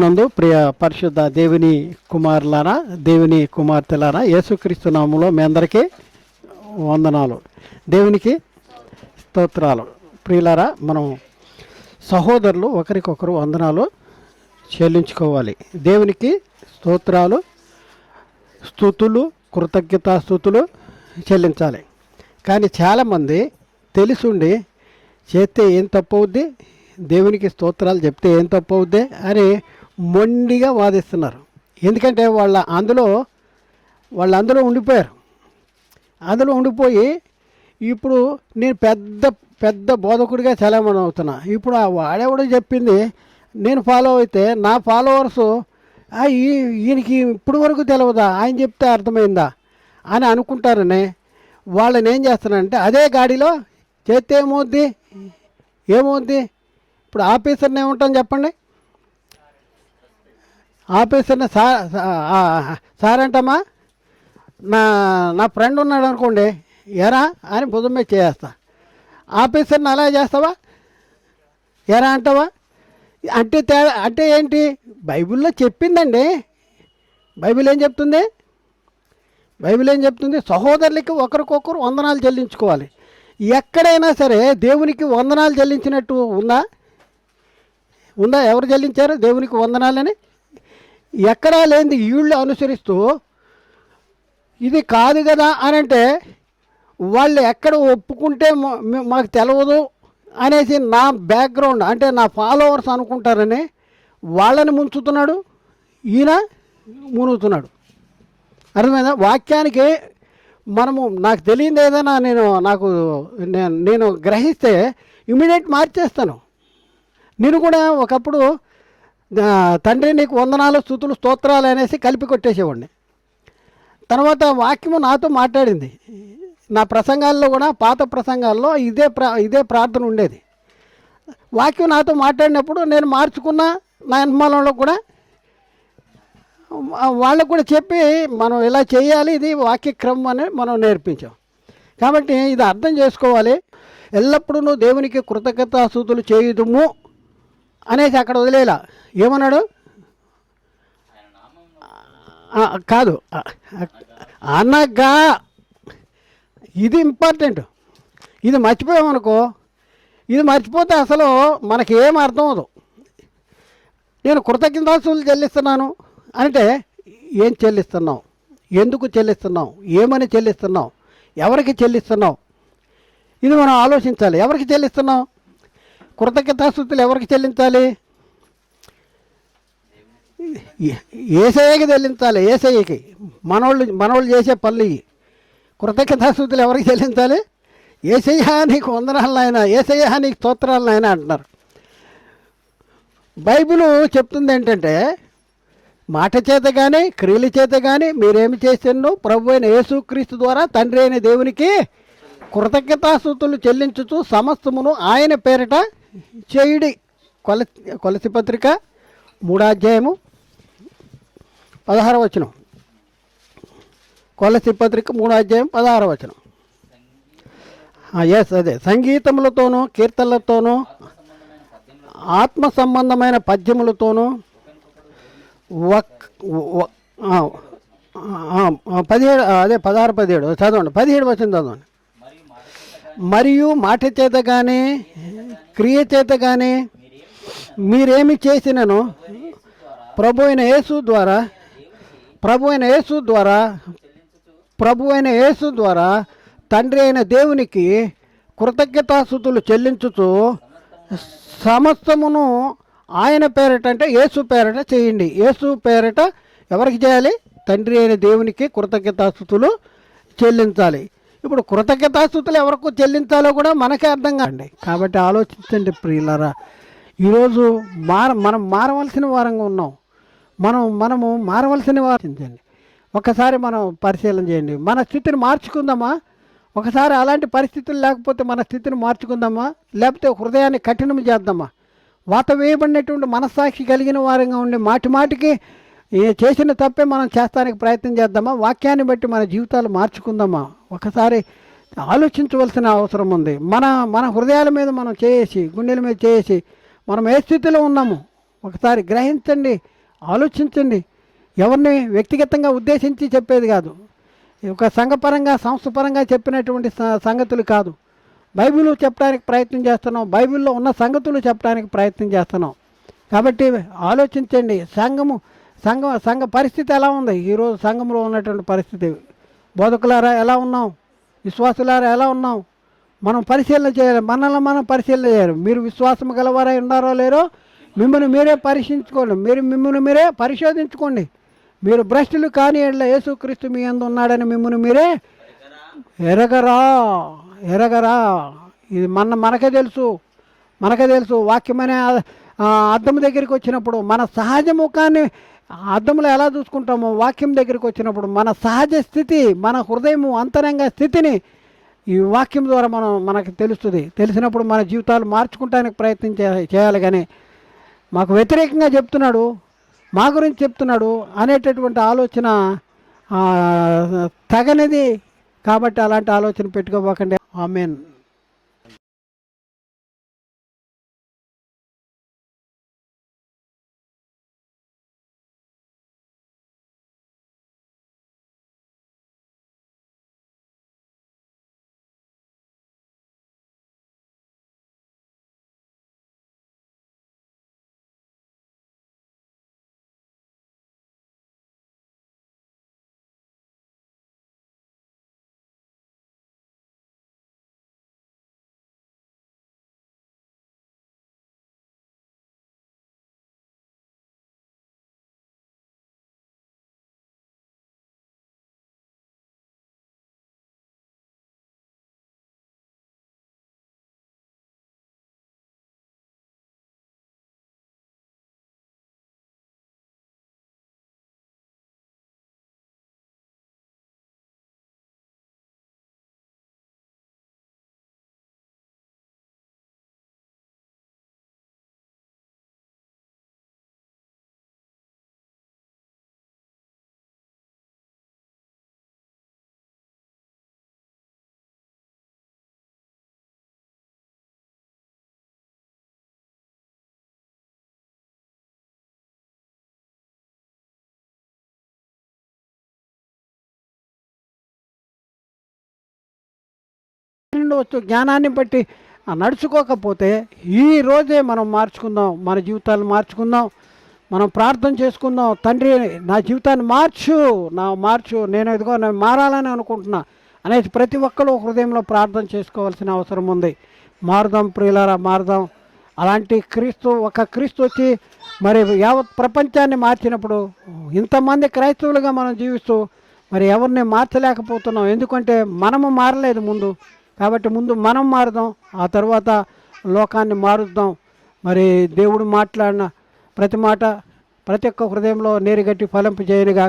క్రీస్తునందు ప్రియ పరిశుద్ధ దేవుని కుమారులారా, దేవుని కుమార్తెలారా, యేసుక్రీస్తు నామములో మీ అందరికీ వందనాలు, దేవునికి స్తోత్రాలు. ప్రియులారా, మనం సహోదరులు ఒకరికొకరు వందనాలు చెల్లించుకోవాలి. దేవునికి స్తోత్రాలు, స్తుతులు, కృతజ్ఞతాస్తుతులు చెల్లించాలి. కానీ చాలామంది తెలిసుండి చేస్తే ఏం తప్పవుద్ది, దేవునికి స్తోత్రాలు చెప్తే ఏం తప్పవుద్ది అని మొండిగా వాదిస్తున్నారు. ఎందుకంటే వాళ్ళు అందులో ఉండిపోయారు. అందులో ఉండిపోయి ఇప్పుడు నేను పెద్ద పెద్ద బోధకుడిగా చలామణి అవుతున్నా. ఇప్పుడు ఆ వాడెవడో చెప్పింది నేను ఫాలో అయితే నా ఫాలోవర్సు ఈయనకి ఇప్పుడు వరకు తెలియదా, ఆయన చెప్తే అర్థమైందా అని అనుకుంటారని వాళ్ళని ఏం చేస్తానంటే అదే గాడిలో చేస్తే ఏమవుద్ది. ఇప్పుడు ఆఫీసర్ని ఏముంటాను చెప్పండి, ఆఫీసర్ని సార్ అంటమ్మా, నా ఫ్రెండ్ ఉన్నాడు అనుకోండి, ఎరా అని భుజం మీద చేస్తా. ఆఫీసర్ని అలా చేస్తావా, ఎరా అంటావా? అంటే ఏంటి? బైబిల్లో చెప్పిందండి. బైబిల్ ఏం చెప్తుంది? సహోదరులకి ఒకరికొకరు వందనాలు చెల్లించుకోవాలి. ఎక్కడైనా సరే దేవునికి వందనాలు చెల్లించినట్టు ఉందా? ఎవరు చెల్లించారు దేవునికి వందనాలని? ఎక్కడా లేనిది వీళ్ళు అనుసరిస్తూ ఇది కాదు కదా అని అంటే వాళ్ళు ఎక్కడ ఒప్పుకుంటే మాకు తెలియదు అనేసి నా బ్యాక్గ్రౌండ్ అంటే నా ఫాలోవర్స్ అనుకుంటారని వాళ్ళని ముంచుతున్నాడు, ఈయన మునుగుతున్నాడు. అర్థమైందా? వాక్యానికి మనము నాకు తెలియదు ఏదైనా నేను గ్రహిస్తే ఇమీడియట్ మార్చేస్తాను. నేను కూడా ఒకప్పుడు తండ్రి నీకు వందనాలు, స్తుతులు, స్తోత్రాలు అనేసి కలిపి కొట్టేసేవాడిని. తర్వాత వాక్యము నాతో మాట్లాడింది. నా ప్రసంగాల్లో కూడా, పాత ప్రసంగాల్లో ఇదే ప్రార్థన ఉండేది. వాక్యం నాతో మాట్లాడినప్పుడు నేను మార్చుకున్న నా అనుమానంలో కూడా వాళ్ళకు కూడా చెప్పి మనం ఇలా చేయాలి, ఇది వాక్యక్రమం అని మనం నేర్పించాం. కాబట్టి ఇది అర్థం చేసుకోవాలి. ఎల్లప్పుడూ నువ్వు దేవునికి కృతజ్ఞతాస్తుతులు చేయుదుము అనేసి అక్కడ వదిలేలా. ఏమన్నాడు? కాదు అనగా, ఇది ఇంపార్టెంట్. ఇది మర్చిపోయామనుకో, ఇది మర్చిపోతే అసలు మనకి ఏం అర్థం అవదు. నేను కృతజ్ఞతాస్తుతులు చెల్లిస్తున్నాను అంటే ఏం చెల్లిస్తున్నావు, ఎందుకు చెల్లిస్తున్నావు, ఏమని చెల్లిస్తున్నావు, ఎవరికి చెల్లిస్తున్నావు, ఇది మనం ఆలోచించాలి. ఎవరికి చెల్లిస్తున్నావు? కృతజ్ఞతాస్తుతులు ఎవరికి చెల్లించాలి? యేసయ్యకి చెల్లించాలి. యేసయ్యకి మనోళ్ళు చేసే పనులు. కృతజ్ఞతాస్తుతులు ఎవరికి చెల్లించాలి? యేసయ్య నీకు వందనాలు ఆయన, యేసయ్య నీకు స్తోత్రాలు ఆయన అంటున్నారు. బైబిల్ చెప్తుంది ఏంటంటే మాట చేత కానీ క్రియల చేత కానీ మీరేమి చేసినో ప్రభు అయిన యేసుక్రీస్తు ద్వారా తండ్రి అయిన దేవునికి కృతజ్ఞతాస్తుతులు చెల్లించుతూ సమస్తమును ఆయన పేరిట చేయుడి. కొలసి పత్రిక 3 16 కొలసి పత్రిక 3 16 అదే సంగీతములతోనూ కీర్తనలతోనూ ఆత్మ సంబంధమైన పద్యములతోనూ 16 చదవండి. 17 చదవండి. మరియు మాట చేత కానీ క్రియ చేత కానీ మీరేమి చేసినను ప్రభు అయిన యేసు ద్వారా తండ్రి అయిన దేవునికి కృతజ్ఞతాస్తుతులు చెల్లించుతూ సమస్తమును ఆయన పేరట అంటే యేసు పేరట చేయండి. యేసు పేరట ఎవరికి చేయాలి? తండ్రి అయిన దేవునికి కృతజ్ఞతాస్తుతులు చెల్లించాలి. ఇప్పుడు కృతజ్ఞతాస్తుతులు ఎవరికి చెల్లించాలో కూడా మనకే అర్థం కాండి. కాబట్టి ఆలోచించండి ప్రియులారా. ఈరోజు మనం మారవలసిన వారంగా ఉన్నాం. మనము మారవలసిన వారించండి. ఒకసారి మనం పరిశీలన చేయండి. మన స్థితిని మార్చుకుందామా? ఒకసారి అలాంటి పరిస్థితులు లేకపోతే మన స్థితిని మార్చుకుందామా? లేకపోతే హృదయాన్ని కఠినం చేద్దామా? వాత వేయబడినటువంటి మనస్సాక్షి కలిగిన వారంగా ఉండి మాటికి చేసిన తప్పే మనం చేస్తానికి ప్రయత్నం చేద్దామా? వాక్యాన్ని బట్టి మన జీవితాలు మార్చుకుందామా? ఒకసారి ఆలోచించవలసిన అవసరం ఉంది. మన హృదయాల మీద మనం చేసి, గుండెల మీద చేసి మనం ఏ స్థితిలో ఉన్నాము ఒకసారి గ్రహించండి ఆలోచించండి. ఎవరిని వ్యక్తిగతంగా ఉద్దేశించి చెప్పేది కాదు, ఒక సంఘపరంగా సంస్థపరంగా చెప్పినటువంటి సంగతులు కాదు. బైబిల్ చెప్పడానికి ప్రయత్నం చేస్తున్నాం, బైబిల్లో ఉన్న సంగతులు చెప్పడానికి ప్రయత్నం చేస్తున్నాం. కాబట్టి ఆలోచించండి. సంఘ పరిస్థితి ఎలా ఉంది ఈరోజు? సంఘంలో ఉన్నటువంటి పరిస్థితి, బోధకులారా ఎలా ఉన్నాం, విశ్వాసులారా ఎలా ఉన్నాం? మనం పరిశీలన చేయాలి, మనల్ని మనం పరిశీలన చేయాలి. మీరు విశ్వాసం గలవారై ఉన్నారో లేరో మిమ్మల్ని మీరే పరీక్షించుకోండి, మిమ్మల్ని మీరే పరిశోధించుకోండి. మీరు భ్రష్టులు కాని ఎడల యేసుక్రీస్తు మీ యందు ఉన్నాడని మిమ్మల్ని మీరే ఎరగరా. ఇది మనకే తెలుసు. వాక్యమనే అద్దం దగ్గరికి వచ్చినప్పుడు మన సహజ ముఖాన్ని అద్దంలో ఎలా చూసుకుంటామో, వాక్యం దగ్గరికి వచ్చినప్పుడు మన సహజ స్థితి, మన హృదయము అంతరంగ స్థితిని ఈ వాక్యం ద్వారా మనకు తెలుస్తుంది. తెలిసినప్పుడు మన జీవితాలు మార్చుకుంటానికి ప్రయత్నం చేయాలి. కానీ మాకు వ్యతిరేకంగా చెప్తున్నాడు, మా గురించి చెప్తున్నాడు అనేటటువంటి ఆలోచన తగనిది. కాబట్టి అలాంటి ఆలోచన పెట్టుకోబోకండి. ఆమేన్. ఉండవచ్చు, జ్ఞానాన్ని బట్టి నడుచుకోకపోతే ఈ రోజే మనం మార్చుకుందాం, మన జీవితాలను మార్చుకుందాం. మనం ప్రార్థన చేసుకుందాం, తండ్రి నా జీవితాన్ని మార్చు, నేను మారాలని అనుకుంటున్నా అనేది ప్రతి ఒక్కరు హృదయంలో ప్రార్థన చేసుకోవాల్సిన అవసరం ఉంది. మారుదాం ప్రియులారా, మారుదాం. అలాంటి ఒక క్రీస్తు వచ్చి మరి యావత్ ప్రపంచాన్ని మార్చినప్పుడు ఇంతమంది క్రైస్తవులుగా మనం జీవిస్తూ మరి ఎవరిని మార్చలేకపోతున్నాం. ఎందుకంటే మనము మారలేదు ముందు. కాబట్టి ముందు మనం మారుదాం, ఆ తర్వాత లోకాన్ని మారుద్దాం. మరి దేవుడు మాట్లాడిన ప్రతి మాట ప్రతి ఒక్క హృదయంలో నీరుగట్టి ఫలింపు చేయనుగా.